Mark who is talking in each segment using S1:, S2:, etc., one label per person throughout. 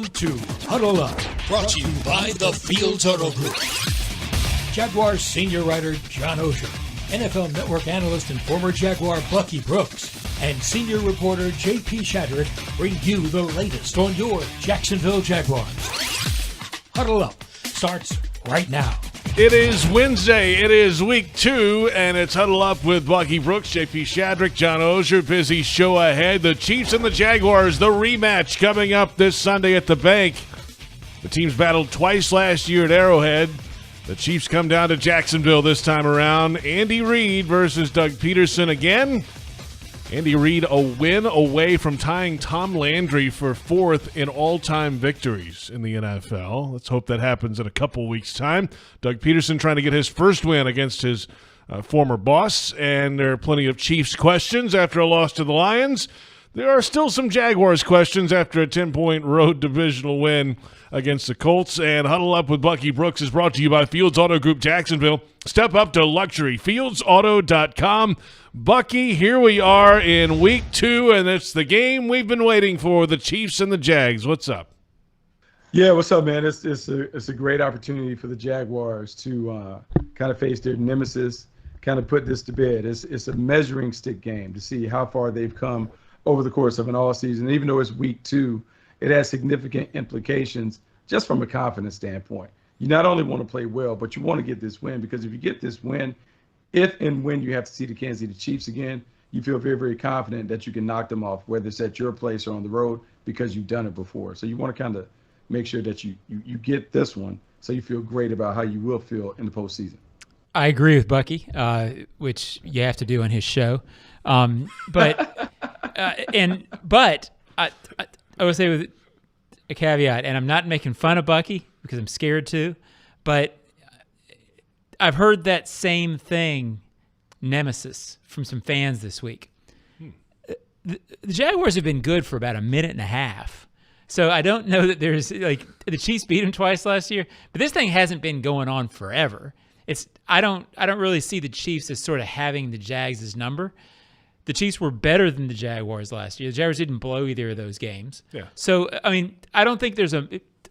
S1: To Huddle Up,
S2: Brought to you by the Fields Auto Group.
S1: Jaguars senior writer John Oehser, NFL Network analyst and former Jaguar Bucky Brooks, and senior reporter J.P. Shadrick bring you the latest on your Jacksonville Jaguars. Huddle Up starts right now.
S3: It is Wednesday. It is week 2, and it's Huddle Up with Bucky Brooks, J.P. Shadrick, John Oehser. Busy show ahead. The Chiefs and the Jaguars, the rematch coming up this Sunday at the Bank. The teams battled twice last year at Arrowhead. The Chiefs come down to Jacksonville this time around. Andy Reid versus Doug Pederson again. Andy Reid a win away from tying Tom Landry for 4th in all-time victories in the NFL. Let's hope that happens in a couple weeks' time. Doug Pederson trying to get his first win against his former boss, and there are plenty of Chiefs questions after a loss to the Lions. There are still some Jaguars questions after a 10-point road divisional win against the Colts. And Huddle Up with Bucky Brooks is brought to you by Fields Auto Group Jacksonville. Step up to luxury. FieldsAuto.com. Bucky, here we are in week 2, and it's the game we've been waiting for, the Chiefs and the Jags. What's up?
S4: Yeah, what's up, man? It's a great opportunity for the Jaguars to kind of face their nemesis, kind of put this to bed. It's a measuring stick game to see how far they've come over the course of an all season. Even though it's week 2, it has significant implications just from a confidence standpoint. You not only want to play well, but you want to get this win, because if you get this win, if and when you have to see the Kansas City Chiefs again, you feel very, very confident that you can knock them off, whether it's at your place or on the road, because you've done it before. So you want to kind of make sure that you get this one so you feel great about how you will feel in the postseason.
S5: I agree with Bucky, which you have to do on his show. But I will say with a caveat, and I'm not making fun of Bucky because I'm scared to, but I've heard that same thing, nemesis, from some fans this week. The Jaguars have been good for about a minute and a half. So I don't know that there's, like, the Chiefs beat them twice last year, but this thing hasn't been going on forever. I don't really see the Chiefs as sort of having the Jags' number. The Chiefs were better than the Jaguars last year. The Jaguars didn't blow either of those games. Yeah. So, I mean, I don't think there's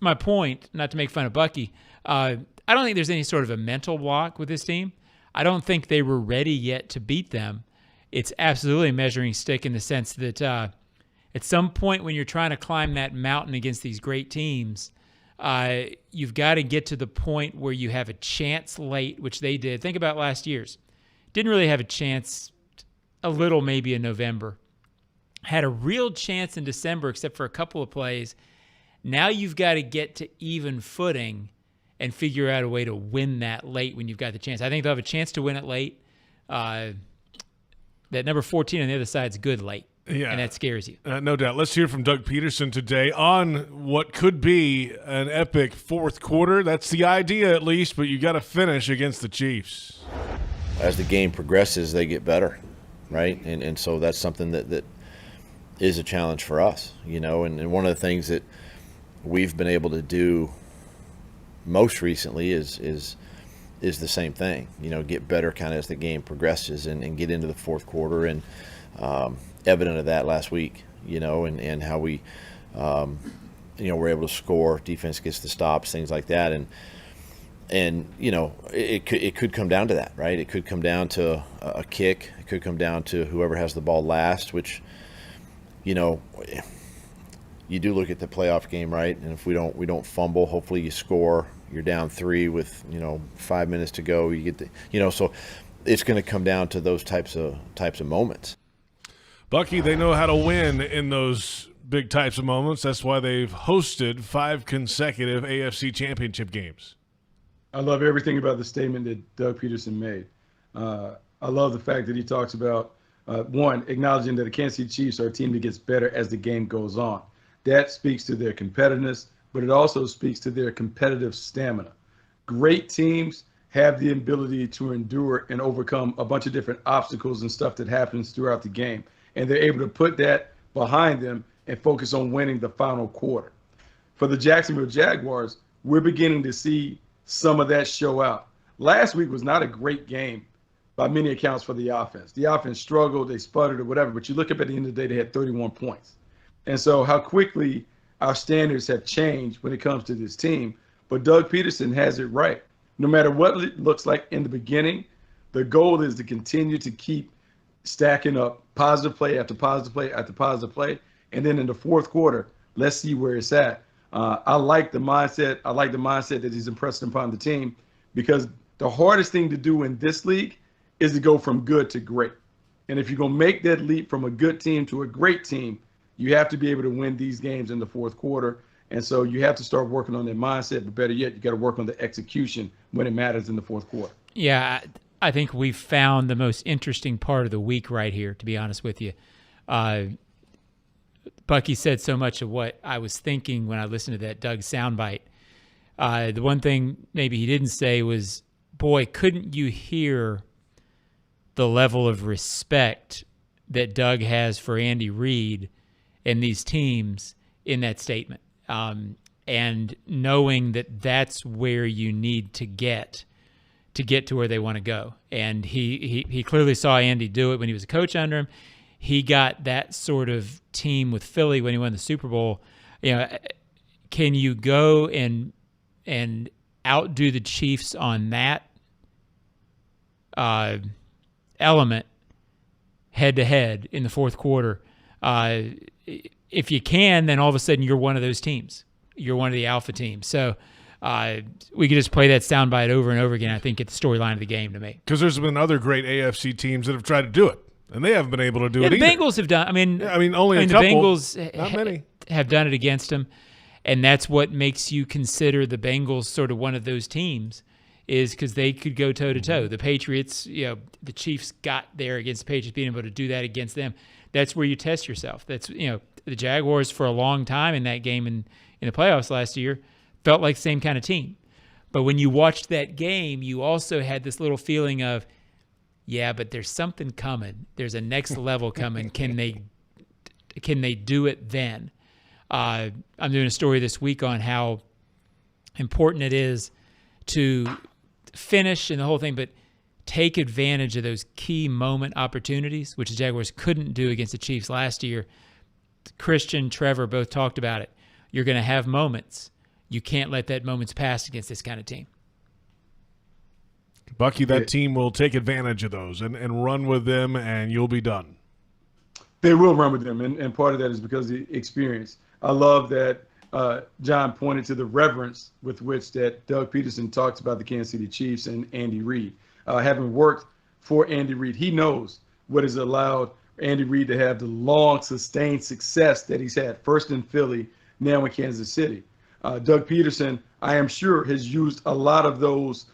S5: my point, not to make fun of Bucky, I don't think there's any sort of a mental block with this team. I don't think they were ready yet to beat them. It's absolutely a measuring stick in the sense that at some point when you're trying to climb that mountain against these great teams, you've got to get to the point where you have a chance late, which they did. Think about last year's. Didn't really have a chance, a little maybe in November. Had a real chance in December except for a couple of plays. Now you've got to get to even footing and figure out a way to win that late when you've got the chance. I think they'll have a chance to win it late. That number 14 on the other side is good late. Yeah, and that scares you.
S3: No doubt. Let's hear from Doug Pederson today on what could be an epic fourth quarter. That's the idea, at least, but you got to finish against the Chiefs.
S6: As the game progresses, they get better, right? And so that's something that is a challenge for us, you know. And one of the things that we've been able to do most recently is the same thing, you know, get better kind of as the game progresses and get into the fourth quarter. And evident of that last week, you know, and how we, were able to score, defense gets the stops, things like that. And you know, it could come down to that, right? It could come down to a kick. It could come down to whoever has the ball last, which, you know, you do look at the playoff game, right? And if we don't fumble, hopefully you score. You're down 3 with, 5 minutes to go. You get so it's going to come down to those types of moments.
S3: Bucky, they know how to win in those big types of moments. That's why they've hosted 5 consecutive AFC championship games.
S4: I love everything about the statement that Doug Pederson made. I love the fact that he talks about, one, acknowledging that the Kansas City Chiefs are a team that gets better as the game goes on. That speaks to their competitiveness, but it also speaks to their competitive stamina. Great teams have the ability to endure and overcome a bunch of different obstacles and stuff that happens throughout the game. And they're able to put that behind them and focus on winning the final quarter. For the Jacksonville Jaguars, we're beginning to see some of that show out. Last week was not a great game by many accounts for the offense. The offense struggled, they sputtered or whatever, but you look up at the end of the day, they had 31 points. And so how quickly our standards have changed when it comes to this team. But Doug Pederson has it right. No matter what it looks like in the beginning, the goal is to continue to keep stacking up positive play after positive play after positive play. And then in the fourth quarter, let's see where it's at. I like the mindset. I like the mindset that he's impressed upon the team, because the hardest thing to do in this league is to go from good to great. And if you're going to make that leap from a good team to a great team, you have to be able to win these games in the fourth quarter. And so you have to start working on that mindset, but better yet, you got to work on the execution when it matters in the fourth quarter.
S5: Yeah, I think we've found the most interesting part of the week right here, to be honest with you. Bucky said so much of what I was thinking when I listened to that Doug soundbite. The one thing maybe he didn't say was, boy, couldn't you hear the level of respect that Doug has for Andy Reid and these teams in that statement. And knowing that that's where you need to get to where they want to go. And he clearly saw Andy do it when he was a coach under him. He got that sort of team with Philly when he won the Super Bowl. You know, can you go and outdo the Chiefs on that element head-to-head in the fourth quarter? If you can, then all of a sudden you're one of those teams. You're one of the alpha teams. So we could just play that soundbite over and over again. I think it's the storyline of the game to me.
S3: Because there's been other great AFC teams that have tried to do it, and they haven't been able to do it
S5: the
S3: either.
S5: Bengals have done.
S3: Only a couple.
S5: The Bengals
S3: not many.
S5: Have done it against them, and that's what makes you consider the Bengals sort of one of those teams, is because they could go toe-to-toe. The Patriots, the Chiefs got there against the Patriots, being able to do that against them. That's where you test yourself. That's, the Jaguars for a long time in that game in the playoffs last year felt like the same kind of team. But when you watched that game, you also had this little feeling of, yeah, but there's something coming. There's a next level coming. Can they do it then? I'm doing a story this week on how important it is to finish and the whole thing, but take advantage of those key moment opportunities, which the Jaguars couldn't do against the Chiefs last year. Christian, Trevor both talked about it. You're going to have moments. You can't let that moments pass against this kind of team.
S3: Bucky, that team will take advantage of those and run with them, and you'll be done.
S4: They will run with them, and part of that is because of the experience. I love that John pointed to the reverence with which that Doug Pederson talks about the Kansas City Chiefs and Andy Reid. Having worked for Andy Reid, he knows what has allowed Andy Reid to have the long, sustained success that he's had, first in Philly, now in Kansas City. Doug Pederson, I am sure, has used a lot of those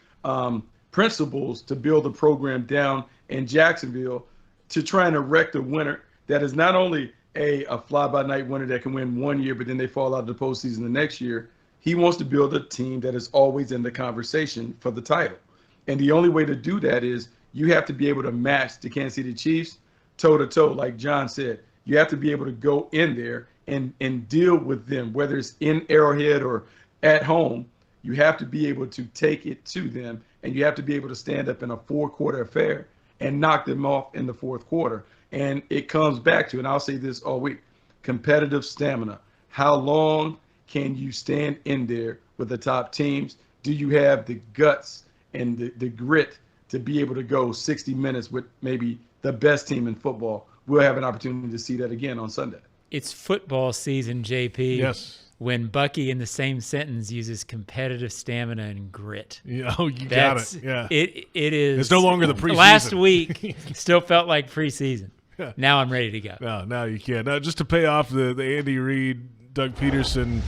S4: principles to build a program down in Jacksonville to try and erect a winner that is not only a fly-by-night winner that can win one year, but then they fall out of the postseason the next year. He wants to build a team that is always in the conversation for the title. And the only way to do that is you have to be able to match the Kansas City Chiefs toe-to-toe, like John said. You have to be able to go in there and deal with them, whether it's in Arrowhead or at home. You have to be able to take it to them, and you have to be able to stand up in a four-quarter affair and knock them off in the fourth quarter. And it comes back to, and I'll say this all week, competitive stamina. How long can you stand in there with the top teams? Do you have the guts and the grit to be able to go 60 minutes with maybe the best team in football? We'll have an opportunity to see that again on Sunday.
S5: It's football season, JP.
S3: Yes.
S5: When Bucky in the same sentence uses competitive stamina and grit.
S3: Yeah, you got it. Yeah.
S5: It is.
S3: It's no longer the preseason.
S5: Last week still felt like preseason. Yeah. Now I'm ready to go.
S3: No, now you can't. Now, just to pay off the Andy Reid, Doug Pederson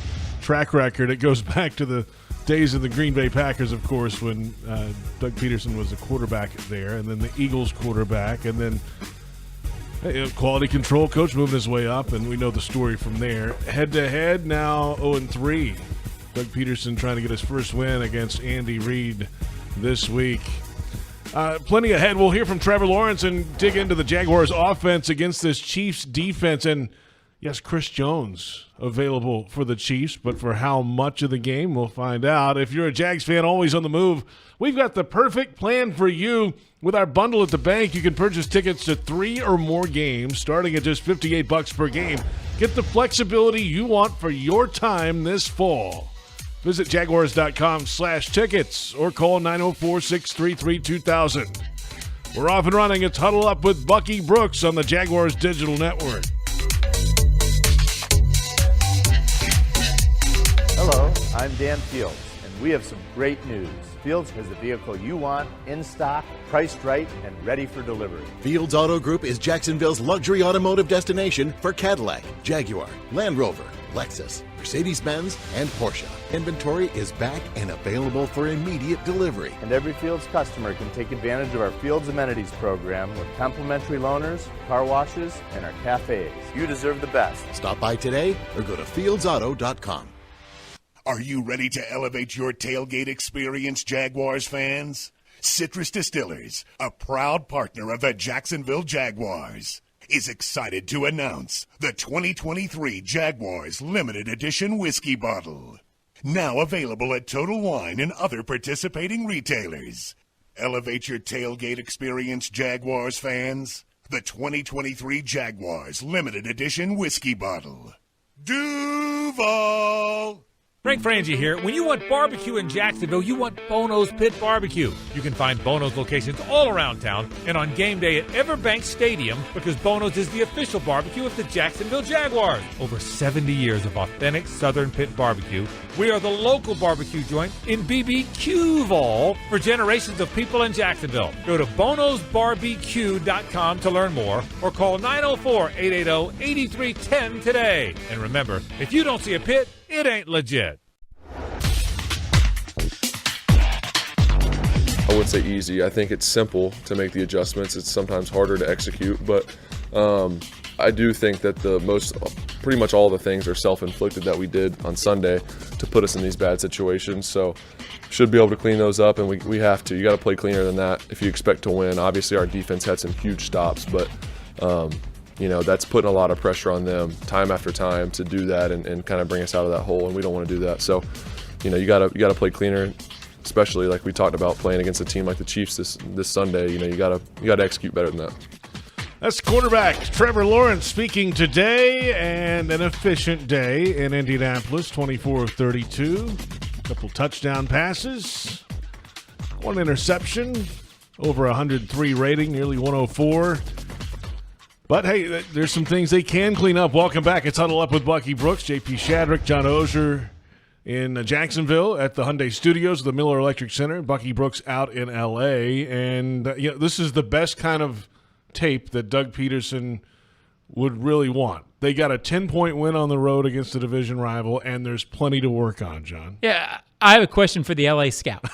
S3: track record, it goes back to the days of the Green Bay Packers, of course, when Doug Pederson was the quarterback there, and then the Eagles quarterback, and then quality control coach moving his way up, and we know the story from there. Head-to-head, now 0-3. Doug Pederson trying to get his first win against Andy Reid this week. Plenty ahead. We'll hear from Trevor Lawrence and dig into the Jaguars' offense against this Chiefs defense. And, yes, Chris Jones available for the Chiefs, but for how much of the game, we'll find out. If you're a Jags fan, always on the move, we've got the perfect plan for you. With our bundle at the bank, you can purchase tickets to 3 or more games starting at just $58 per game. Get the flexibility you want for your time this fall. Visit jaguars.com/tickets or call 904-633-2000. We're off and running. It's Huddle Up with Bucky Brooks on the Jaguars Digital Network.
S7: Hello, I'm Dan Fields, and we have some great news. Fields has the vehicle you want, in stock, priced right, and ready for delivery.
S8: Fields Auto Group is Jacksonville's luxury automotive destination for Cadillac, Jaguar, Land Rover, Lexus, Mercedes-Benz, and Porsche. Inventory is back and available for immediate delivery.
S7: And every Fields customer can take advantage of our Fields Amenities program with complimentary loaners, car washes, and our cafes. You deserve the best.
S8: Stop by today or go to fieldsauto.com.
S2: Are you ready to elevate your tailgate experience, Jaguars fans? Citrus Distillers, a proud partner of the Jacksonville Jaguars, is excited to announce the 2023 Jaguars Limited Edition Whiskey Bottle. Now available at Total Wine and other participating retailers. Elevate your tailgate experience, Jaguars fans. The 2023 Jaguars Limited Edition Whiskey Bottle. Duval!
S9: Frank Frangie here. When you want barbecue in Jacksonville, you want Bono's Pit Barbecue. You can find Bono's locations all around town and on game day at Everbank Stadium because Bono's is the official barbecue of the Jacksonville Jaguars. Over 70 years of authentic Southern Pit Barbecue. We are the local barbecue joint in BBQval for generations of people in Jacksonville. Go to bonosbarbecue.com to learn more or call 904-880-8310 today. And remember, if you don't see a pit, it ain't legit.
S10: I wouldn't say easy. I think it's simple to make the adjustments. It's sometimes harder to execute, but I do think that pretty much all the things are self-inflicted that we did on Sunday to put us in these bad situations. So should be able to clean those up, and we have to. You got to play cleaner than that if you expect to win. Obviously, our defense had some huge stops, but that's putting a lot of pressure on them time after time to do that and kind of bring us out of that hole, and we don't want to do that. So, you got to play cleaner, especially like we talked about playing against a team like the Chiefs this Sunday. You got to execute better than that.
S3: That's quarterback Trevor Lawrence speaking today, and an efficient day in Indianapolis, 24 of 32, couple touchdown passes, one interception, over 103 rating, nearly 104. But, hey, there's some things they can clean up. Welcome back. It's Huddle Up with Bucky Brooks, JP Shadrick, John Oehser in Jacksonville at the Hyundai Studios, the Miller Electric Center. Bucky Brooks out in L.A. And, this is the best kind of tape that Doug Pederson would really want. They got a 10-point win on the road against a division rival, and there's plenty to work on, John.
S5: Yeah, I have a question for the L.A. Scout.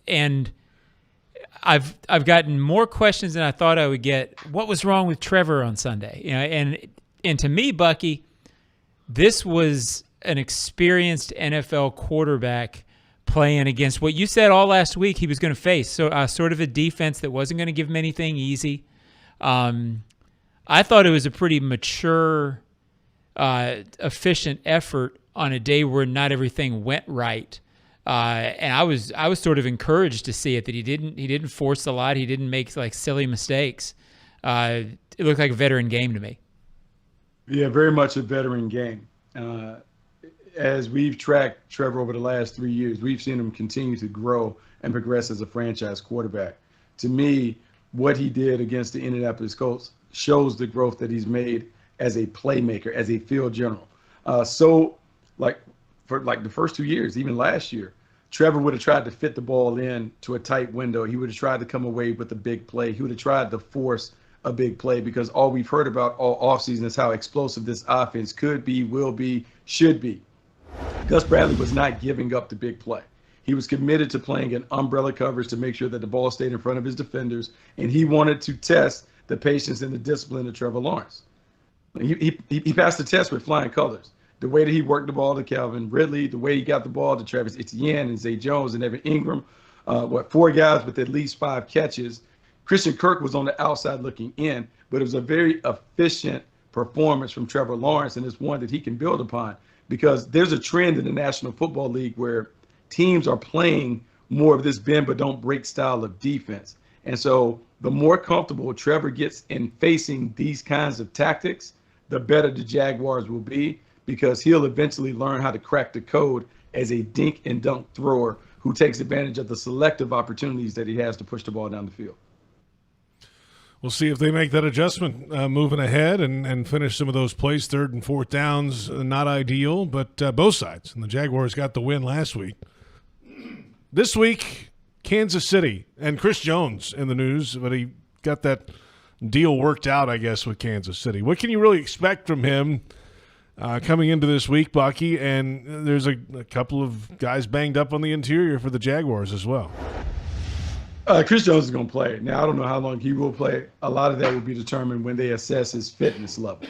S5: And I've gotten more questions than I thought I would get. What was wrong with Trevor on Sunday? And to me, Bucky, this was an experienced NFL quarterback playing against what you said all last week he was going to face. So sort of a defense that wasn't going to give him anything easy. I thought it was a pretty mature, efficient effort on a day where not everything went right. And I was sort of encouraged to see it, that he didn't force a lot. He didn't make like silly mistakes. It looked like a veteran game to me.
S4: Yeah, very much a veteran game. As we've tracked Trevor over the last 3 years, we've seen him continue to grow and progress as a franchise quarterback. To me, what he did against the Indianapolis Colts shows the growth that he's made as a playmaker, as a field general. For the first 2 years, even last year, Trevor would have tried to fit the ball in to a tight window. He would have tried to come away with a big play. He would have tried to force a big play, because all we've heard about all offseason is how explosive this offense could be, will be, should be. Gus Bradley was not giving up the big play. He was committed to playing an umbrella coverage to make sure that the ball stayed in front of his defenders, and he wanted to test the patience and the discipline of Trevor Lawrence. He passed the test with flying colors. The way that he worked the ball to Calvin Ridley, the way he got the ball to Travis Etienne and Zay Jones and Evan Ingram, 4 guys with at least 5 catches. Christian Kirk was on the outside looking in, but it was a very efficient performance from Trevor Lawrence, and it's one that he can build upon, because there's a trend in the National Football League where teams are playing more of this bend but don't break style of defense. And so the more comfortable Trevor gets in facing these kinds of tactics, the better the Jaguars will be, because he'll eventually learn how to crack the code as a dink and dunk thrower who takes advantage of the selective opportunities that he has to push the ball down the field.
S3: We'll see if they make that adjustment moving ahead and finish some of those plays. 3rd and 4th downs, not ideal, but both sides. And the Jaguars got the win last week. This week, Kansas City and Chris Jones in the news, but he got that deal worked out, I guess, with Kansas City. What can you really expect from him coming into this week, Bucky? And there's a couple of guys banged up on the interior for the Jaguars as well.
S4: Chris Jones is going to play. Now, I don't know how long he will play. A lot of that will be determined when they assess his fitness level.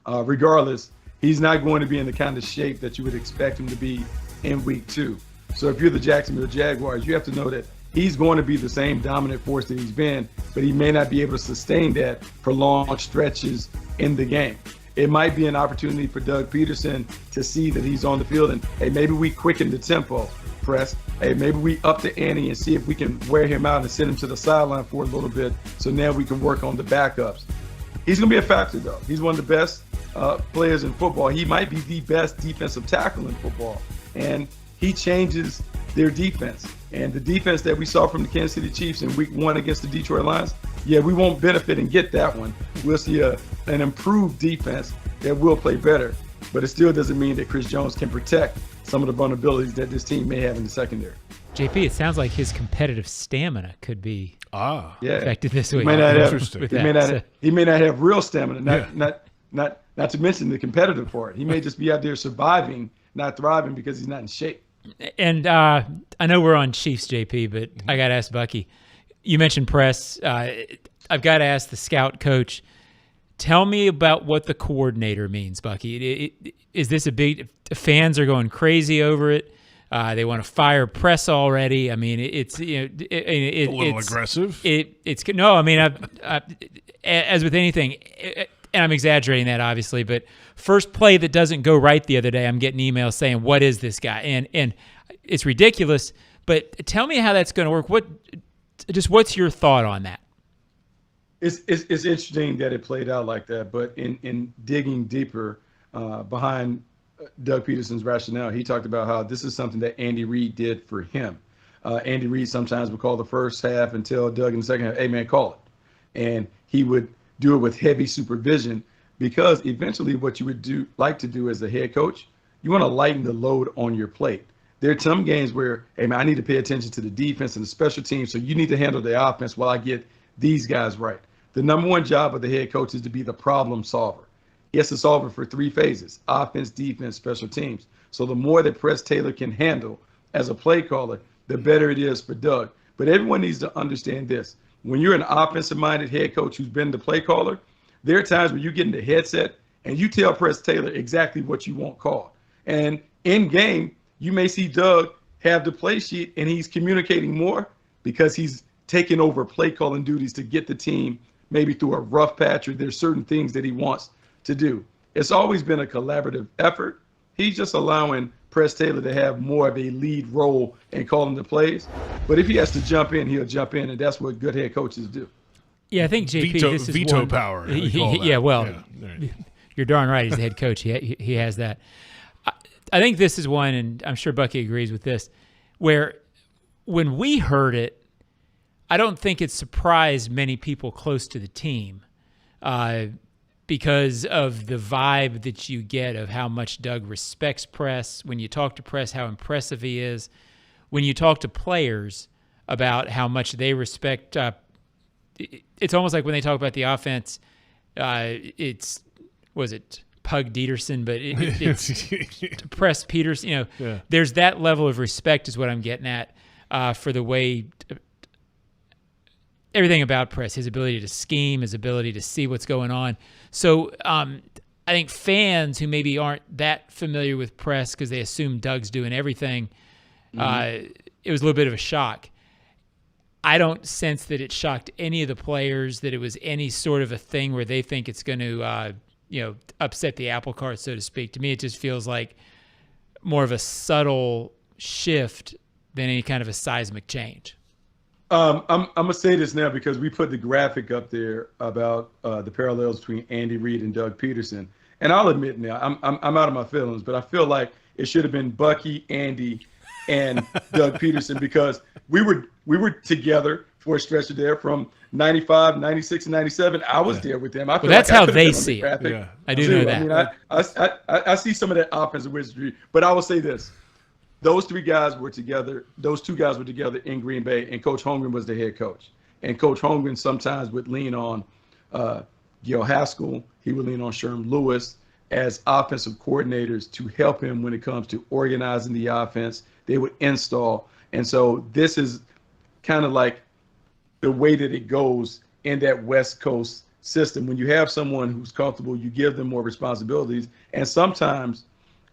S4: Regardless, he's not going to be in the kind of shape that you would expect him to be in week 2. So if you're the Jacksonville Jaguars, you have to know that he's going to be the same dominant force that he's been, but he may not be able to sustain that for long stretches in the game. It might be an opportunity for Doug Pederson to see that he's on the field and, hey, maybe we quicken the tempo, press. Hey, maybe we up the ante and see if we can wear him out and send him to the sideline for a little bit, so now we can work on the backups. He's going to be a factor, though. He's one of the best players in football. He might be the best defensive tackle in football, and he changes their defense. And the defense that we saw from the Kansas City Chiefs in week 1 against the Detroit Lions, yeah, we won't benefit and get that one. We'll see an improved defense that will play better, but it still doesn't mean that Chris Jones can protect some of the vulnerabilities that this team may have in the secondary.
S5: JP, it sounds like his competitive stamina could be affected this week.
S4: He may not have real stamina, not to mention the competitive part. He may just be out there surviving, not thriving because he's not in shape.
S5: And I know we're on Chiefs, JP, but I got to ask Bucky. You mentioned press. I've got to ask the scout coach. Tell me about what the coordinator means, Bucky. Is this a big – fans are going crazy over it. They want to fire press already. I mean, it's a little
S3: aggressive.
S5: As with anything, and I'm exaggerating that obviously, but first play that doesn't go right the other day, I'm getting emails saying, "What is this guy?" And it's ridiculous. But tell me how that's going to work. What's your thought on that?
S4: It's interesting that it played out like that, but in digging deeper behind Doug Peterson's rationale, he talked about how this is something that Andy Reid did for him. Andy Reid sometimes would call the first half and tell Doug in the second half, "Hey man, call it," and he would do it with heavy supervision, because eventually what you would like to do as a head coach, you want to lighten the load on your plate. There are some games where, hey man, I need to pay attention to the defense and the special teams, so you need to handle the offense while I get these guys right. The number one job of the head coach is to be the problem solver. He has to solve it for 3 phases: offense, defense, special teams. So the more that Press Taylor can handle as a play caller, the better it is for Doug. But everyone needs to understand this. When you're an offensive-minded head coach who's been the play caller, there are times when you get in the headset and you tell Press Taylor exactly what you want called. And in game, you may see Doug have the play sheet and he's communicating more because he's taking over play calling duties to get the team maybe through a rough patch, or there's certain things that he wants to do. It's always been a collaborative effort. He's just allowing Press Taylor to have more of a lead role in calling the plays. But if he has to jump in, he'll jump in, and that's what good head coaches do.
S5: Yeah, I think JP, this is
S3: veto
S5: one,
S3: power.
S5: You're darn right. He's the head coach. He has that. I think this is one, and I'm sure Bucky agrees with this, where when we heard it, I don't think it surprised many people close to the team because of the vibe that you get of how much Doug respects Press. When you talk to Press, how impressive he is. When you talk to players about how much they respect, it's almost like when they talk about the offense, it's Pug Dieterson, but it's Press Peters. There's that level of respect is what I'm getting at for the way everything about Press, his ability to scheme, his ability to see what's going on. So I think fans who maybe aren't that familiar with Press because they assume Doug's doing everything, it was a little bit of a shock. I don't sense that it shocked any of the players, that it was any sort of a thing where they think it's going to upset the apple cart, so to speak. To me, it just feels like more of a subtle shift than any kind of a seismic change.
S4: I'm going to say this now because we put the graphic up there about the parallels between Andy Reid and Doug Peterson. and I'll admit now, I'm out of my feelings, but I feel like it should have been Bucky, Andy, and Doug Pederson, because we were together for a stretch of there from 95, 96, and 97. I was there with them. I feel
S5: that's
S4: like
S5: how they see it.
S3: Yeah.
S5: I do know that.
S4: I mean, I see some of that offensive wizardry, but I will say this. Those two guys were together in Green Bay, and Coach Holmgren was the head coach. And Coach Holmgren sometimes would lean on Gil Haskell. He would lean on Sherm Lewis as offensive coordinators to help him when it comes to organizing the offense. They would install. And so this is kind of like the way that it goes in that West Coast system. When you have someone who's comfortable, you give them more responsibilities. And sometimes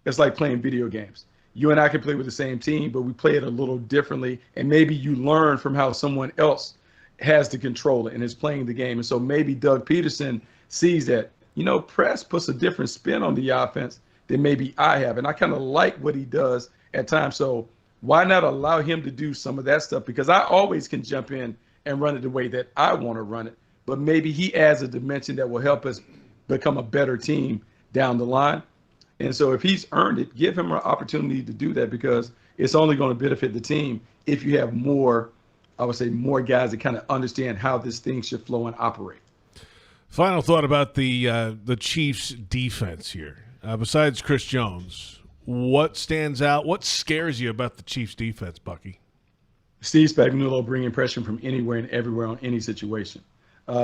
S4: it's like playing video games. You and I can play with the same team, but we play it a little differently. And maybe you learn from how someone else has to control it and is playing the game. And so maybe Doug Pederson sees that, Press puts a different spin on the offense than maybe I have. And I kind of like what he does at times. So why not allow him to do some of that stuff? Because I always can jump in and run it the way that I want to run it. But maybe he adds a dimension that will help us become a better team down the line. And so if he's earned it, give him an opportunity to do that, because it's only going to benefit the team if you have more, I would say, more guys that kind of understand how this thing should flow and operate.
S3: Final thought about the Chiefs' defense here. Besides Chris Jones, what stands out? What scares you about the Chiefs' defense, Bucky?
S4: Steve Spagnuolo bringing pressure from anywhere and everywhere on any situation.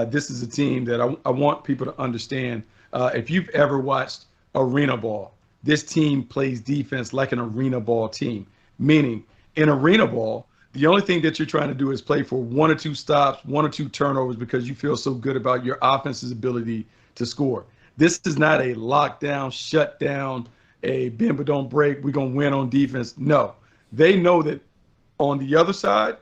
S4: This is a team that I want people to understand. If you've ever watched arena ball, this team plays defense like an arena ball team, meaning in arena ball, the only thing that you're trying to do is play for 1 or 2 stops, 1 or 2 turnovers, because you feel so good about your offense's ability to score. This is not a lockdown, shut down, a bend but don't break, we're going to win on defense. No, they know that on the other side,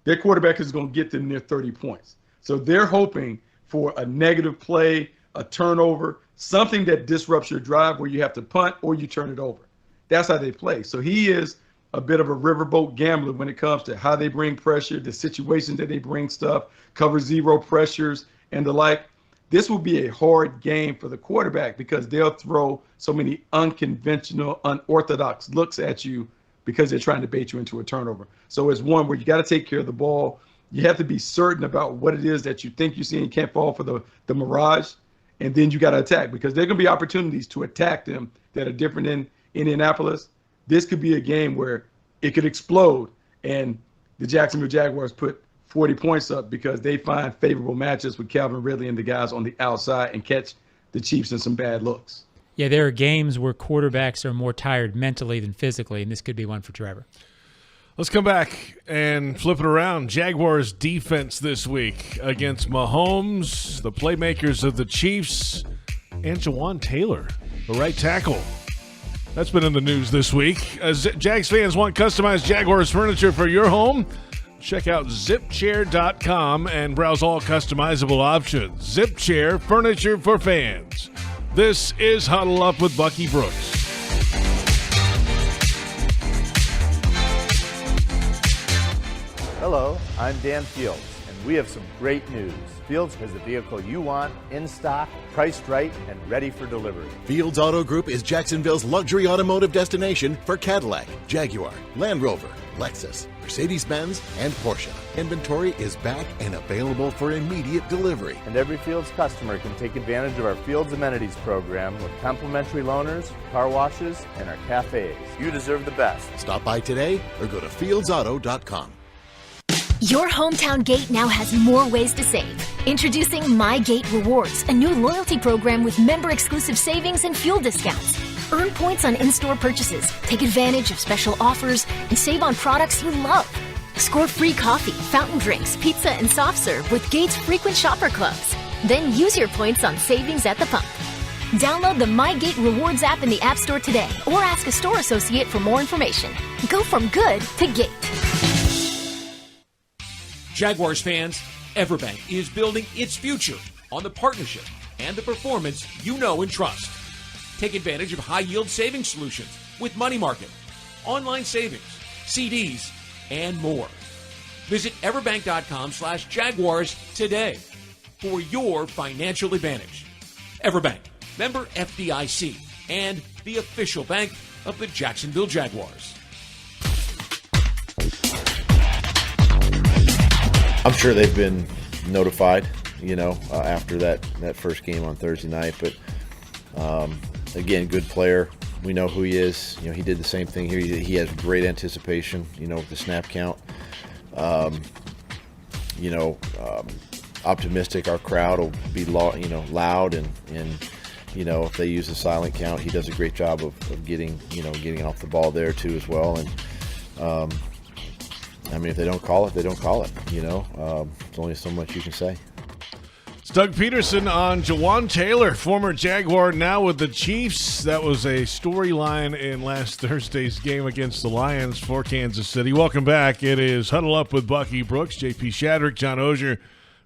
S4: their quarterback is going to get them near 30 points. So they're hoping for a negative play, a turnover, something that disrupts your drive where you have to punt or you turn it over. That's how they play. So he is a bit of a riverboat gambler when it comes to how they bring pressure, the situations that they bring stuff, cover zero pressures, and the like. This will be a hard game for the quarterback because they'll throw so many unconventional, unorthodox looks at you because they're trying to bait you into a turnover. So it's one where you got to take care of the ball. You have to be certain about what it is that you think you see and can't fall for the mirage. And then you got to attack, because there are going to be opportunities to attack them that are different in Indianapolis. This could be a game where it could explode and the Jacksonville Jaguars put 40 points up because they find favorable matches with Calvin Ridley and the guys on the outside and catch the Chiefs in some bad looks.
S5: Yeah, there are games where quarterbacks are more tired mentally than physically, and this could be one for Trevor.
S3: Let's come back and flip it around. Jaguars defense this week against Mahomes, the playmakers of the Chiefs, and Jawan Taylor, the right tackle. That's been in the news this week. As Jags fans want customized Jaguars furniture for your home, check out zipchair.com and browse all customizable options. ZipChair, furniture for fans. This is Huddle Up with Bucky Brooks.
S7: Hello, I'm Dan Fields, and we have some great news. Fields has the vehicle you want, in stock, priced right, and ready for delivery.
S8: Fields Auto Group is Jacksonville's luxury automotive destination for Cadillac, Jaguar, Land Rover, Lexus, Mercedes-Benz, and Porsche. Inventory is back and available for immediate delivery.
S7: And every Fields customer can take advantage of our Fields Amenities program with complimentary loaners, car washes, and our cafes. You deserve the best.
S8: Stop by today or go to fieldsauto.com.
S11: Your hometown gate now has more ways to save. Introducing My Gate Rewards, a new loyalty program with member-exclusive savings and fuel discounts. Earn points on in-store purchases, take advantage of special offers, and save on products you love. Score free coffee, fountain drinks, pizza, and soft serve with Gates frequent shopper clubs. Then use your points on savings at the pump. Download the My Gate Rewards app in the App Store today or ask a store associate for more information. Go from good to Gate.
S1: Jaguars fans, Everbank is building its future on the partnership and the performance you know and trust. Take advantage of high-yield savings solutions with money market, online savings, CDs, and more. Visit everbank.com/Jaguars today for your financial advantage. Everbank,
S12: member FDIC, and the official bank of the Jacksonville Jaguars.
S6: I'm sure they've been notified, after that first game on Thursday night. But again, good player. We know who he is. He did the same thing here. He has great anticipation, with the snap count. Optimistic. Our crowd will be loud and if they use the silent count, he does a great job of getting off the ball there too as well. And if they don't call it, they don't call it. There's only so much you can say.
S3: It's Doug Pederson on Jawan Taylor, former Jaguar, now with the Chiefs. That was a storyline in last Thursday's game against the Lions for Kansas City. Welcome back. It is Huddle Up with Bucky Brooks, JP Shadrick, John Oehser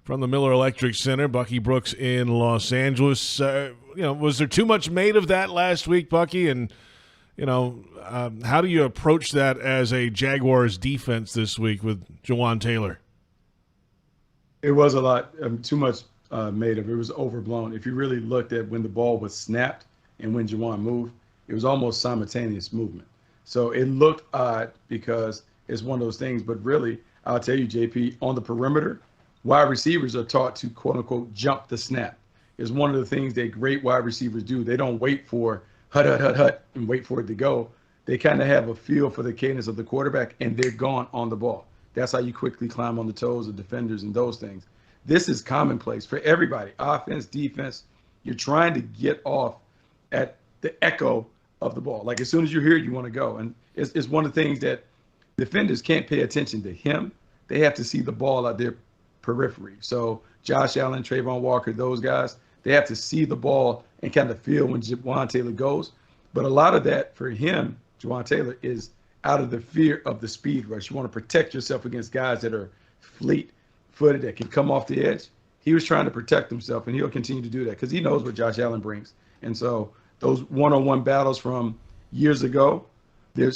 S3: from the Miller Electric Center. Bucky Brooks in Los Angeles. Was there too much made of that last week, Bucky? And how do you approach that as a Jaguars defense this week with Jawan Taylor?
S4: It was a lot, too much made of it. It was overblown. If you really looked at when the ball was snapped and when Jawan moved, it was almost simultaneous movement. So it looked odd because it's one of those things. But really, I'll tell you, JP, on the perimeter, wide receivers are taught to, quote unquote, jump the snap. It's one of the things that great wide receivers do. They don't wait for hut, and wait for it to go. They kind of have a feel for the cadence of the quarterback, and they're gone on the ball. That's how you quickly climb on the toes of defenders and those things. This is commonplace for everybody, offense, defense. You're trying to get off at the echo of the ball. Like as soon as you hear it, you want to go. And it's one of the things that defenders can't pay attention to him. They have to see the ball at their periphery. So Josh Allen, Trayvon Walker, those guys, they have to see the ball and kind of feel when Jawan Taylor goes. But a lot of that for him, Jawan Taylor, is out of the fear of the speed rush. You want to protect yourself against guys that are fleet-footed, that can come off the edge. He was trying to protect himself, and he'll continue to do that because he knows what Josh Allen brings. And so those one-on-one battles from years ago, they're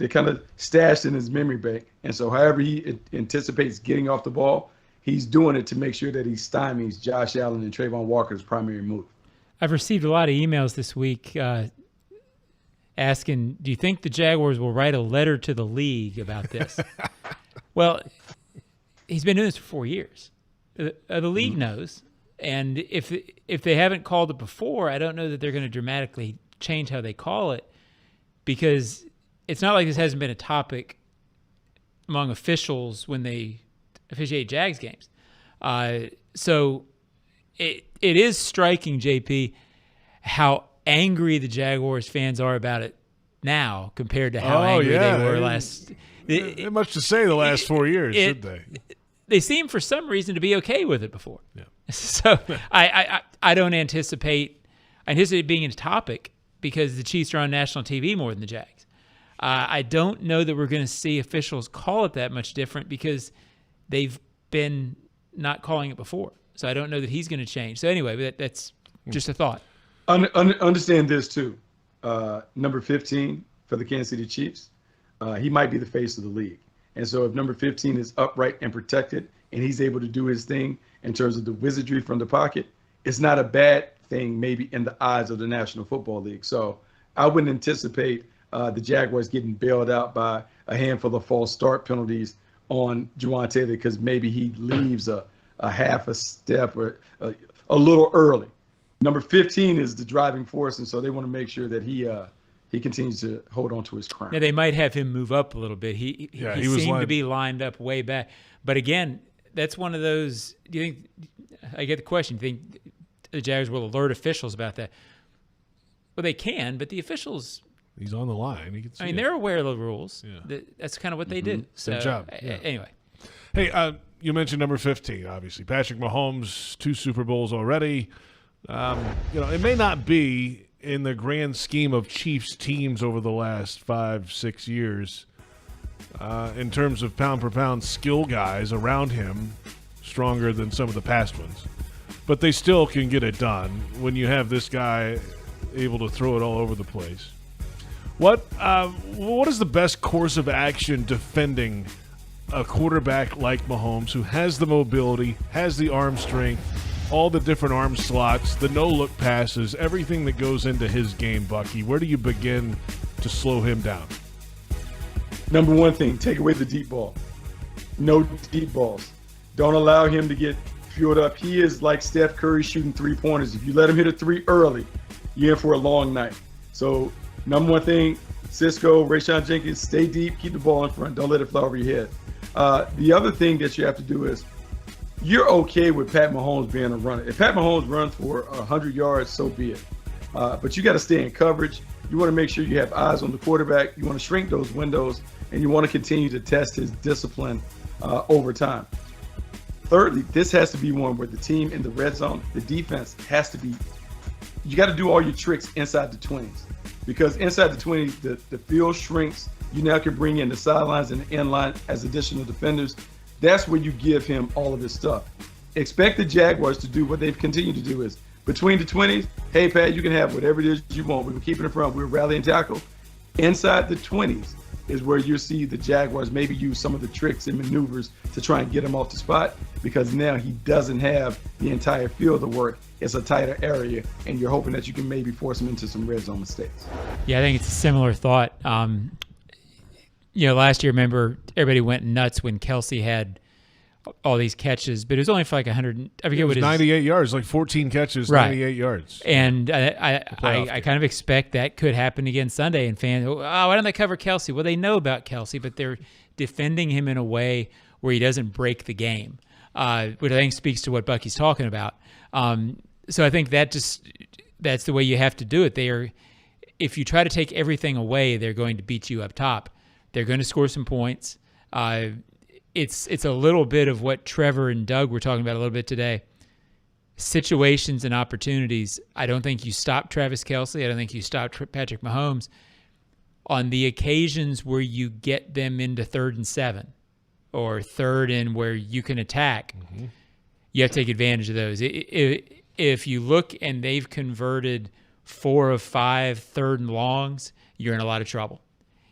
S4: kind of stashed in his memory bank. And so however he anticipates getting off the ball, he's doing it to make sure that he stymies Josh Allen and Trayvon Walker's primary move.
S5: I've received a lot of emails this week asking, do you think the Jaguars will write a letter to the league about this? Well, he's been doing this for 4 years. The league knows. And if they haven't called it before, I don't know that they're going to dramatically change how they call it, because it's not like this hasn't been a topic among officials when they officiate Jags games. So it is striking, JP, how angry the Jaguars fans are about it now compared to how angry they were last.
S3: They much to say the last 4 years, should they?
S5: They seem for some reason to be okay with it before.
S3: Yeah.
S5: So I don't anticipate it being a topic because the Chiefs are on national TV more than the Jags. I don't know that we're going to see officials call it that much different because they've been not calling it before. So I don't know that he's going to change. So anyway, that's just a thought.
S4: Understand this too. Number 15 for the Kansas City Chiefs, he might be the face of the league. And so if number 15 is upright and protected and he's able to do his thing in terms of the wizardry from the pocket, it's not a bad thing maybe in the eyes of the National Football League. So I wouldn't anticipate the Jaguars getting bailed out by a handful of false start penalties on Jawan Taylor because maybe he leaves a half a step or a little early. Number 15 is the driving force, and so they want to make sure that he continues to hold on to his crown.
S5: Now, they might have him move up a little bit. He seemed to be lined up way back. But again, that's one of those. Do you think? I get the question. Do you think the Jaguars will alert officials about that? Well, they can, but the officials.
S3: He's on the line. He can see
S5: they're aware of the rules. Yeah. That's kind of what they do. So,
S3: good job.
S5: Yeah. Anyway.
S3: Hey, you mentioned number 15, obviously. Patrick Mahomes, 2 Super Bowls already. It may not be in the grand scheme of Chiefs teams over the last 5-6 years in terms of pound-for-pound skill guys around him, stronger than some of the past ones. But they still can get it done when you have this guy able to throw it all over the place. What is the best course of action defending a quarterback like Mahomes who has the mobility, has the arm strength, all the different arm slots, the no-look passes, everything that goes into his game, Bucky, where do you begin to slow him down?
S4: Number one thing, take away the deep ball. No deep balls. Don't allow him to get fueled up. He is like Steph Curry shooting three-pointers. If you let him hit a three early, you're in for a long night. So number one thing, Cisco, Rayshon Jenkins, stay deep, keep the ball in front. Don't let it fly over your head. The other thing that you have to do is you're okay with Pat Mahomes being a runner. If Pat Mahomes runs for 100 yards, so be it. But you got to stay in coverage. You want to make sure you have eyes on the quarterback. You want to shrink those windows, and you want to continue to test his discipline over time. Thirdly, this has to be one where the team in the red zone, the defense has to be, you got to do all your tricks inside the 20s. Because inside the 20s, the field shrinks. You now can bring in the sidelines and the end line as additional defenders. That's where you give him all of his stuff. Expect the Jaguars to do what they've continued to do is, between the 20s, hey, Pat, you can have whatever it is you want. We're keeping it front. We're rallying tackle. Inside the 20s is where you see the Jaguars maybe use some of the tricks and maneuvers to try and get him off the spot, because now he doesn't have the entire field to work. It's a tighter area, and you're hoping that you can maybe force him into some red zone mistakes.
S5: Yeah, I think it's a similar thought. Last year, remember, everybody went nuts when Kelsey had all these catches, but it was only for like 100. I forget what it is.
S3: 98 yards, like 14 catches, right. 98 yards.
S5: And I kind of expect that could happen again Sunday. And fans, why don't they cover Kelsey? Well, they know about Kelsey, but they're defending him in a way where he doesn't break the game, which I think speaks to what Bucky's talking about. So I think that's the way you have to do it. If you try to take everything away, they're going to beat you up top. They're going to score some points. It's a little bit of what Trevor and Doug were talking about a little bit today. Situations and opportunities. I don't think you stop Travis Kelce. I don't think you stop Patrick Mahomes. On the occasions where you get them into 3rd and 7 or 3rd and where you can attack, you have to take advantage of those. If you look and they've converted 4 of 5 3rd and longs, you're in a lot of trouble.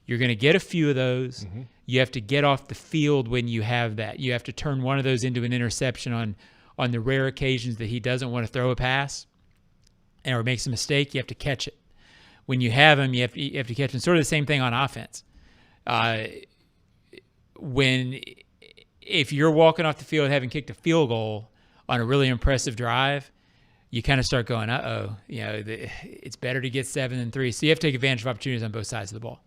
S5: You're going to get a few of those. You have to get off the field when you have that. You have to turn one of those into an interception on the rare occasions that he doesn't want to throw a pass or makes a mistake. You have to catch it. When you have him, you have to catch him. Sort of the same thing on offense. If you're walking off the field having kicked a field goal on a really impressive drive, you kind of start going, it's better to get 7 than 3. So you have to take advantage of opportunities on both sides of the ball.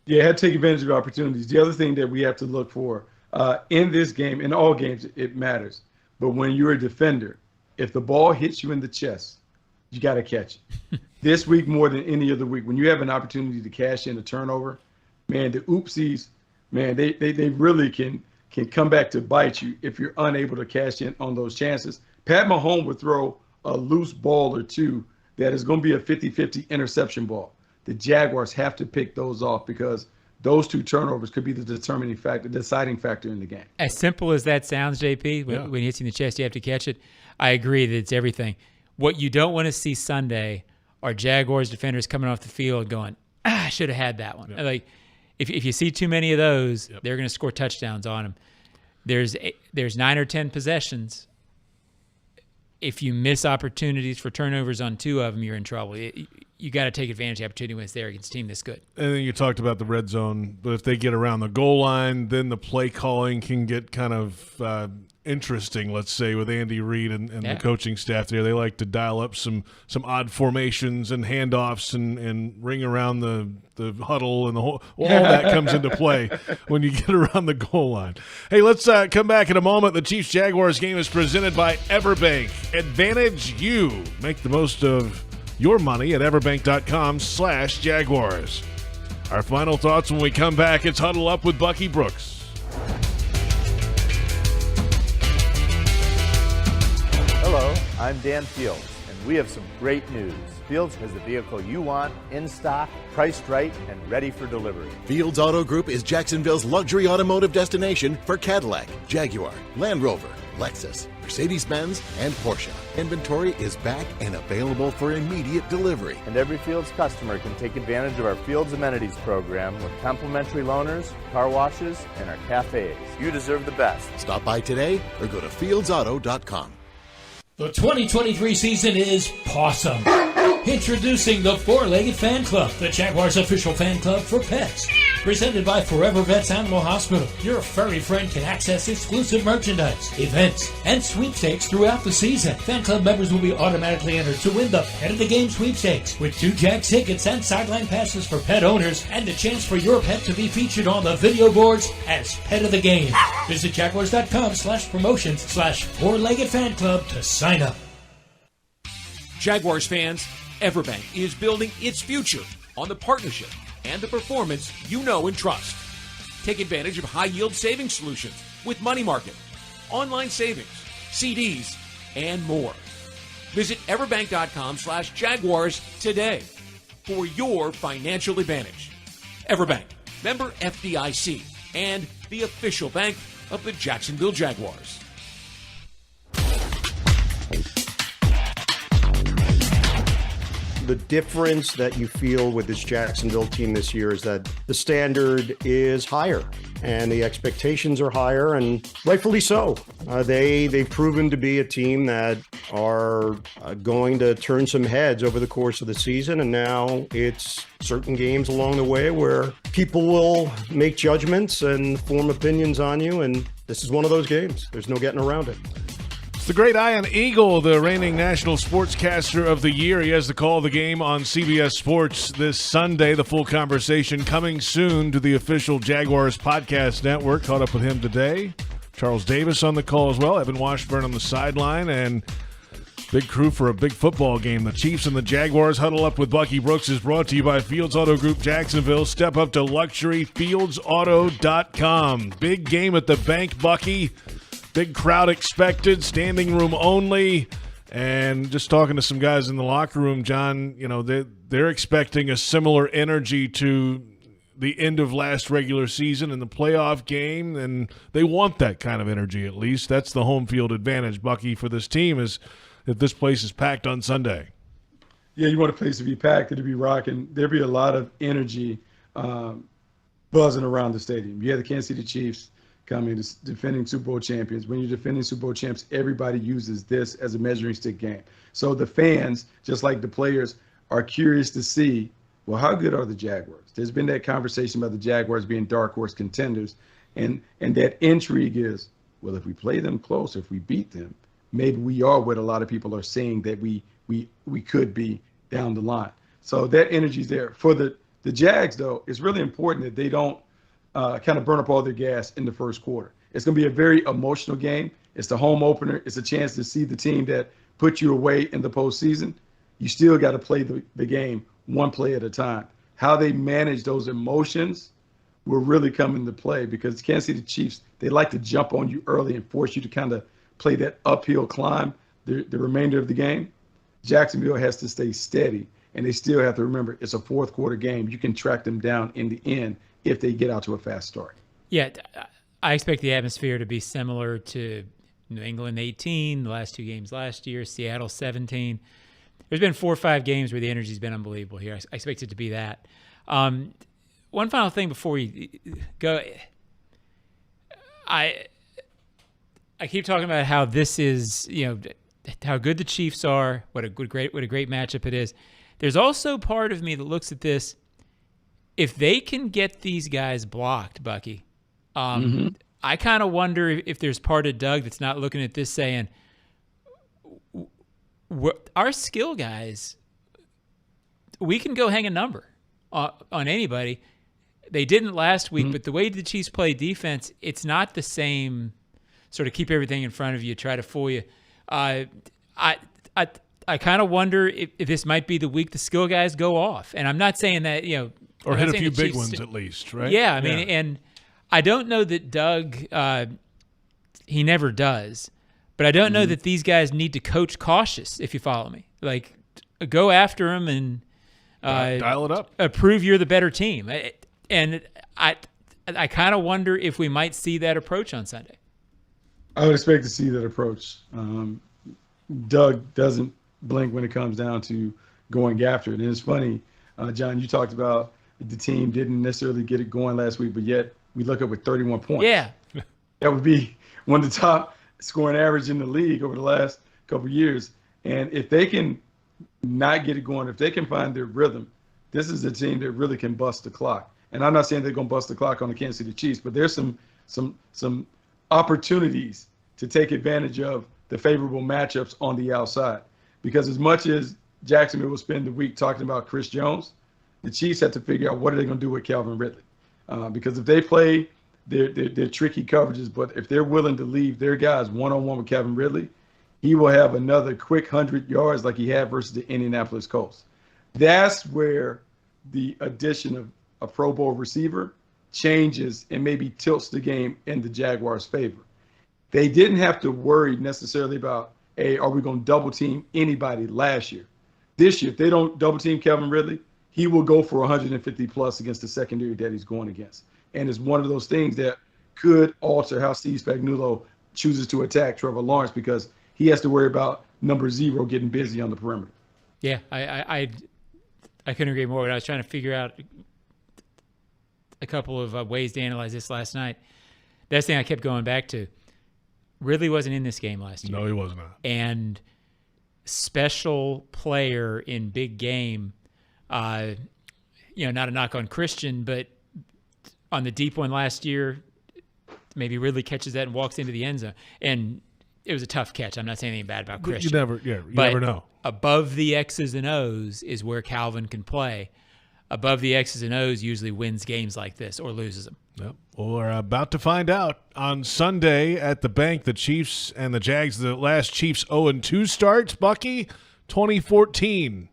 S4: Yeah, have to take advantage of opportunities. The other thing that we have to look for in this game, in all games, it matters. But when you're a defender, if the ball hits you in the chest, you got to catch it. This week more than any other week, when you have an opportunity to cash in a turnover, man, the oopsies, man, they really can come back to bite you if you're unable to cash in on those chances. Pat Mahomes would throw a loose ball or two that is going to be a 50-50 interception ball. The Jaguars have to pick those off because those 2 turnovers could be the deciding factor in the game.
S5: As simple as that sounds, JP, when he hits you in the chest, you have to catch it. I agree that it's everything. What you don't want to see Sunday are Jaguars defenders coming off the field going, I should have had that one. Yep. Like, if you see too many of those, they're going to score touchdowns on them. There's 9 or 10 possessions. If you miss opportunities for turnovers on 2 of them, you're in trouble. You got to take advantage of the opportunity when it's there against a team this good.
S3: And then you talked about the red zone, but if they get around the goal line, then the play calling can get kind of interesting, let's say, with Andy Reid and the coaching staff there. They like to dial up some odd formations and handoffs and ring around the huddle and all that comes into play when you get around the goal line. Hey, let's come back in a moment. The Chiefs-Jaguars game is presented by Everbank. Advantage you. Make the most of your money at everbank.com/Jaguars. Our final thoughts when we come back. It's Huddle Up with Bucky Brooks.
S7: Hello, I'm Dan Fields, and we have some great news. Fields has the vehicle you want, in stock, priced right, and ready for delivery.
S8: Fields Auto Group is Jacksonville's luxury automotive destination for Cadillac, Jaguar, Land Rover, Lexus, Mercedes-Benz, and Porsche. Inventory is back and available for immediate delivery.
S7: And every Fields customer can take advantage of our Fields Amenities program with complimentary loaners, car washes, and our cafes. You deserve the best.
S8: Stop by today or go to fieldsauto.com.
S1: The 2023 season is awesome. Introducing the Four-Legged Fan Club, the Jaguars' official fan club for pets. Presented by Forever Vets Animal Hospital, your furry friend can access exclusive merchandise, events, and sweepstakes throughout the season. Fan club members will be automatically entered to win the Pet of the Game sweepstakes with 2 Jags tickets and sideline passes for pet owners and a chance for your pet to be featured on the video boards as Pet of the Game. Visit jaguars.com/promotions/Four-Legged Fan Club to sign up.
S12: Jaguars fans, Everbank is building its future on the partnership and the performance you know and trust. Take advantage of high-yield savings solutions with money market, online savings, CDs, and more. Visit everbank.com/Jaguars today for your financial advantage. Everbank, member FDIC, and the official bank of the Jacksonville Jaguars.
S13: The difference that you feel with this Jacksonville team this year is that the standard is higher and the expectations are higher, and rightfully so. They've proven to be a team that are going to turn some heads over the course of the season, and now it's certain games along the way where people will make judgments and form opinions on you, and this is one of those games. There's no getting around it.
S3: The great Ian Eagle, the reigning national sportscaster of the year. He has the call of the game on CBS Sports this Sunday. The full conversation coming soon to the official Jaguars podcast network. Caught up with him today. Charles Davis on the call as well. Evan Washburn on the sideline. And big crew for a big football game. The Chiefs and the Jaguars. Huddle Up with Bucky Brooks is brought to you by Fields Auto Group Jacksonville. Step up to luxury, fieldsauto.com. Big game at the bank, Bucky. Big crowd expected, standing room only, and just talking to some guys in the locker room, John, you know, they're expecting a similar energy to the end of last regular season and the playoff game, and they want that kind of energy at least. That's the home field advantage, Bucky, for this team, is if this place is packed on Sunday.
S4: Yeah, you want a place to be packed and to be rocking. There'll be a lot of energy buzzing around the stadium. You have the Kansas City Chiefs coming, defending Super Bowl champions. When you're defending Super Bowl champs, everybody uses this as a measuring stick game. So the fans, just like the players, are curious to see, well, how good are the Jaguars? There's been that conversation about the Jaguars being dark horse contenders, and that intrigue is, well, if we play them close, if we beat them, maybe we are what a lot of people are saying that we could be down the line. So that energy's there. For the Jags, though, it's really important that they don't kind of burn up all their gas in the first quarter. It's going to be a very emotional game. It's the home opener. It's a chance to see the team that put you away in the postseason. You still got to play the game one play at a time. How they manage those emotions will really come into play, because Kansas City Chiefs, they like to jump on you early and force you to kind of play that uphill climb the remainder of the game. Jacksonville has to stay steady, and they still have to remember it's a fourth quarter game. You can track them down in the end if they get out to a fast start.
S5: Yeah, I expect the atmosphere to be similar to New England 18, the last 2 games last year, Seattle 17. There's been 4 or 5 games where the energy's been unbelievable here. I expect it to be that. One final thing before we go. I keep talking about how this is, you know, how good the Chiefs are, what a great matchup it is. There's also part of me that looks at this. If they can get these guys blocked, Bucky, I kind of wonder if there's part of Doug that's not looking at this saying, our skill guys, we can go hang a number on anybody. They didn't last week, but the way the Chiefs play defense, it's not the same sort of keep everything in front of you, try to fool you. I kind of wonder if this might be the week the skill guys go off. And I'm not saying that, you know,
S3: or hit a few big ones at least, right?
S5: Yeah, I mean, and I don't know that Doug, he never does, but I don't know that these guys need to coach cautious, if you follow me. Like, go after them and
S3: dial it up.
S5: Prove you're the better team. And I kind of wonder if we might see that approach on Sunday.
S4: I would expect to see that approach. Doug doesn't blink when it comes down to going after it. And it's funny, John, you talked about the team didn't necessarily get it going last week, but yet we look up with 31 points.
S5: Yeah.
S4: That would be one of the top scoring average in the league over the last couple years. And if they can not get it going, if they can find their rhythm, this is a team that really can bust the clock. And I'm not saying they're going to bust the clock on the Kansas City Chiefs, but there's some opportunities to take advantage of the favorable matchups on the outside. Because as much as Jacksonville will spend the week talking about Chris Jones, the Chiefs have to figure out what are they going to do with Calvin Ridley. Because if they play their tricky coverages, but if they're willing to leave their guys one-on-one with Calvin Ridley, he will have another quick 100 yards like he had versus the Indianapolis Colts. That's where the addition of a Pro Bowl receiver changes and maybe tilts the game in the Jaguars' favor. They didn't have to worry necessarily about, hey, are we going to double team anybody last year? This year, if they don't double team Calvin Ridley, he will go for 150 plus against the secondary that he's going against. And it's one of those things that could alter how Steve Spagnuolo chooses to attack Trevor Lawrence, because he has to worry about number 0 getting busy on the perimeter.
S5: Yeah, I couldn't agree more. But I was trying to figure out a couple of ways to analyze this last night. That's the thing I kept going back to. Ridley wasn't in this game last year.
S3: No, he was not.
S5: And special player in big game, not a knock on Christian, but on the deep one last year, maybe Ridley catches that and walks into the end zone. And it was a tough catch. I'm not saying anything bad about Christian.
S3: You never know.
S5: Above the X's and O's is where Calvin can play. Above the X's and O's usually wins games like this or loses them.
S3: Yep. Well, we're about to find out on Sunday at the bank. The Chiefs and the Jags, the last Chiefs 0-2 starts. Bucky, 2014.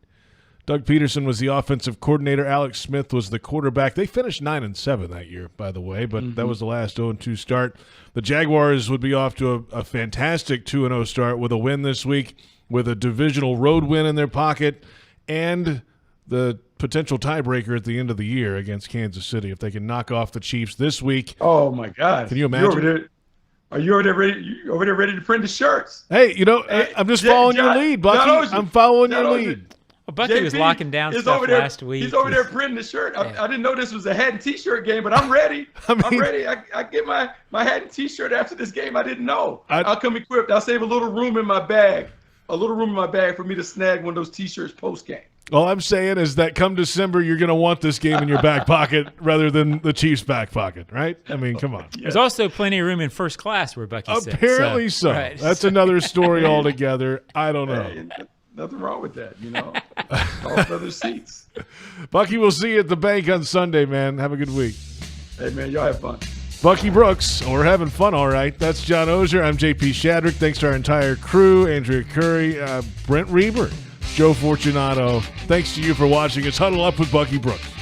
S3: Doug Pederson was the offensive coordinator. Alex Smith was the quarterback. They finished 9-7 that year, by the way, but that was the last 0-2 start. The Jaguars would be off to a fantastic 2-0 start with a win this week, with a divisional road win in their pocket, and the potential tiebreaker at the end of the year against Kansas City if they can knock off the Chiefs this week.
S4: Oh my God!
S3: Can you imagine?
S4: Are you over there ready to print the shirts?
S3: Hey, I'm just following your lead, Bucky. I'm following your lead.
S5: Well, Bucky was locking down stuff last week.
S4: He's over there printing the shirt. I didn't know this was a hat and T-shirt game, but I'm ready. I'm ready. I get my hat and T-shirt after this game. I didn't know. I'll come equipped. I'll save a little room in my bag for me to snag one of those T-shirts post-game.
S3: All I'm saying is that come December, you're going to want this game in your back pocket rather than the Chiefs' back pocket, right? I mean, come on.
S5: There's also plenty of room in first class where Bucky sits.
S3: Apparently so. Right. That's another story altogether. I don't know.
S4: Hey, nothing wrong with that, all other seats.
S3: Bucky, we'll see you at the bank on Sunday, man. Have a good week.
S4: Hey, man, y'all have fun.
S3: Bucky Brooks, we're having fun, all right. That's John Oehser. I'm JP Shadrick. Thanks to our entire crew, Andrea Curry, Brent Reber, Joe Fortunato. Thanks to you for watching us. Huddle Up with Bucky Brooks.